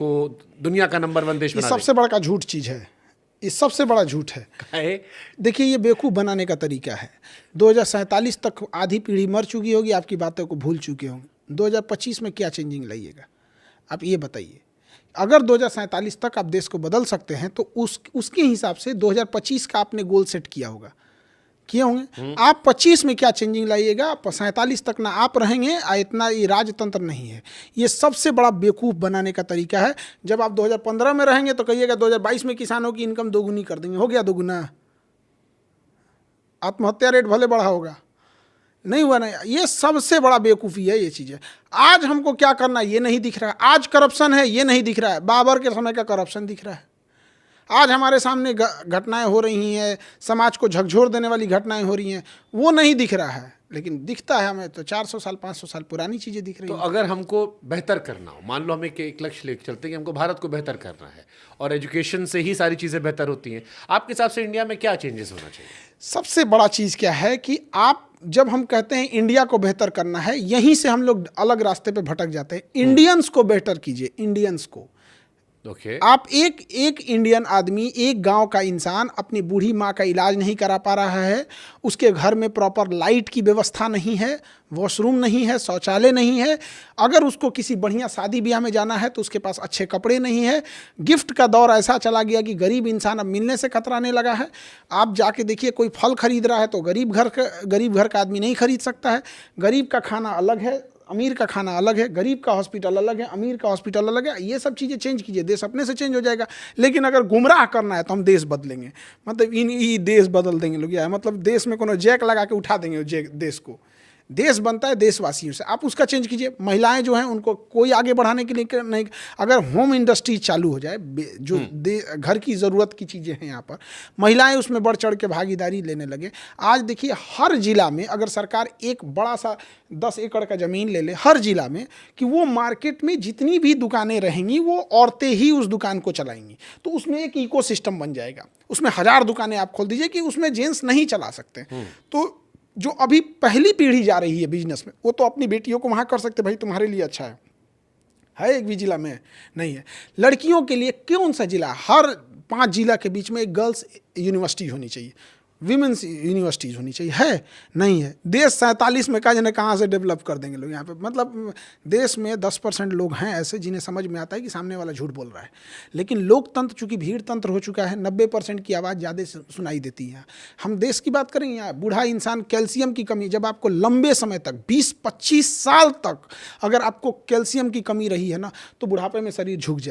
को दुनिया का नंबर 1 देश ये बना सबसे बड़ा झूठ चीज़ है, ये सबसे बड़ा झूठ है। है। देखिए, ये बेवकूफ़ बनाने का तरीका है। 2047 तक आधी पीढ़ी मर चुकी होगी, आपकी बातों को भूल चुके होंगे। 2025 में क्या चेंजिंग लाइएगा, आप ये बताइए। अगर 2047 तक आप देश को बदल सकते हैं तो उसके हिसाब से 2025 का आपने गोल सेट किया होगा, किए होंगे। आप 25 में क्या चेंजिंग लाइएगा, 47 तक ना आप रहेंगे, इतना ये राजतंत्र नहीं है। ये सबसे बड़ा बेवकूफ़ बनाने का तरीका है। जब आप 2015 में रहेंगे तो कहिएगा 2022 में किसानों की इनकम दोगुनी कर देंगे। हो गया दोगुना? आत्महत्या रेट भले बढ़ा होगा, नहीं हुआ ना। ये सबसे बड़ा बेवकूफ़ी है ये चीज़ें। आज हमको क्या करना ये नहीं दिख रहा है। आज करप्शन है ये नहीं दिख रहा है, बाबर के समय का करप्शन दिख रहा है। आज हमारे सामने घटनाएं हो रही हैं, समाज को झकझोर देने वाली घटनाएं हो रही हैं, वो नहीं दिख रहा है। लेकिन दिखता है हमें तो 400 साल 500 साल पुरानी चीज़ें दिख रही तो हैं। अगर हमको बेहतर करना हो, मान लो हमें एक लक्ष्य लेकर चलते हैं कि हमको भारत को बेहतर करना है और एजुकेशन से ही सारी चीज़ें बेहतर होती हैं, आपके हिसाब से इंडिया में क्या चेंजेस होना चाहिए? सबसे बड़ा चीज़ क्या है कि आप जब हम कहते हैं इंडिया को बेहतर करना है, यहीं से हम लोग अलग रास्ते पे भटक जाते हैं। इंडियंस को बेहतर कीजिए, इंडियंस को। आप एक इंडियन आदमी, एक गांव का इंसान अपनी बूढ़ी माँ का इलाज नहीं करा पा रहा है, उसके घर में प्रॉपर लाइट की व्यवस्था नहीं है, वॉशरूम नहीं है, शौचालय नहीं है, अगर उसको किसी बढ़िया शादी ब्याह में जाना है तो उसके पास अच्छे कपड़े नहीं है। गिफ्ट का दौर ऐसा चला गया कि गरीब इंसान अब मिलने से कतराने लगा है। आप जाके देखिए, कोई फल खरीद रहा है तो गरीब घर का आदमी नहीं खरीद सकता है। गरीब का खाना अलग है, अमीर का खाना अलग है, गरीब का हॉस्पिटल अलग है, अमीर का हॉस्पिटल अलग है। ये सब चीज़ें चेंज कीजिए, देश अपने से चेंज हो जाएगा। लेकिन अगर गुमराह करना है तो हम देश बदलेंगे, मतलब ये देश बदल देंगे लोग, या मतलब देश में कोनो जैक लगा के उठा देंगे देश को। देश बनता है देशवासियों से, आप उसका चेंज कीजिए। महिलाएं जो हैं उनको कोई आगे बढ़ाने के लिए नहीं, अगर होम इंडस्ट्री चालू हो जाए, जो घर की ज़रूरत की चीज़ें हैं यहाँ पर, महिलाएं उसमें बढ़ चढ़ के भागीदारी लेने लगे। आज देखिए, हर जिला में अगर सरकार एक बड़ा सा 10 एकड़ का ज़मीन ले ले हर जिला में, कि वो मार्केट में जितनी भी दुकानें रहेंगी वो औरतें ही उस दुकान को चलाएंगी, तो उसमें एक इकोसिस्टम बन जाएगा। उसमें 1000 दुकानें आप खोल दीजिए कि उसमें जेंट्स नहीं चला सकते। तो जो अभी पहली पीढ़ी जा रही है बिजनेस में, वो तो अपनी बेटियों को वहाँ कर सकते, भाई तुम्हारे लिए अच्छा है। एक भी जिला में नहीं है। लड़कियों के लिए कौन सा जिला, हर 5 जिला के बीच में एक गर्ल्स यूनिवर्सिटी होनी चाहिए, विमेंस यूनिवर्सिटीज़ होनी चाहिए, है नहीं है। देश 47 में कहाँ से डेवलप कर देंगे लोग यहाँ पे। मतलब देश में 10% लोग हैं ऐसे जिन्हें समझ में आता है कि सामने वाला झूठ बोल रहा है। लेकिन लोकतंत्र चूंकि भीड़ तंत्र हो चुका है, 90% की आवाज़ ज़्यादा सुनाई देती है। हम देश की बात करें, यहाँ बूढ़ा इंसान, कैल्शियम की कमी, जब आपको लंबे समय तक 20-25 साल तक अगर आपको कैल्शियम की कमी रही है ना, तो बुढ़ापे में शरीर झुक जाए।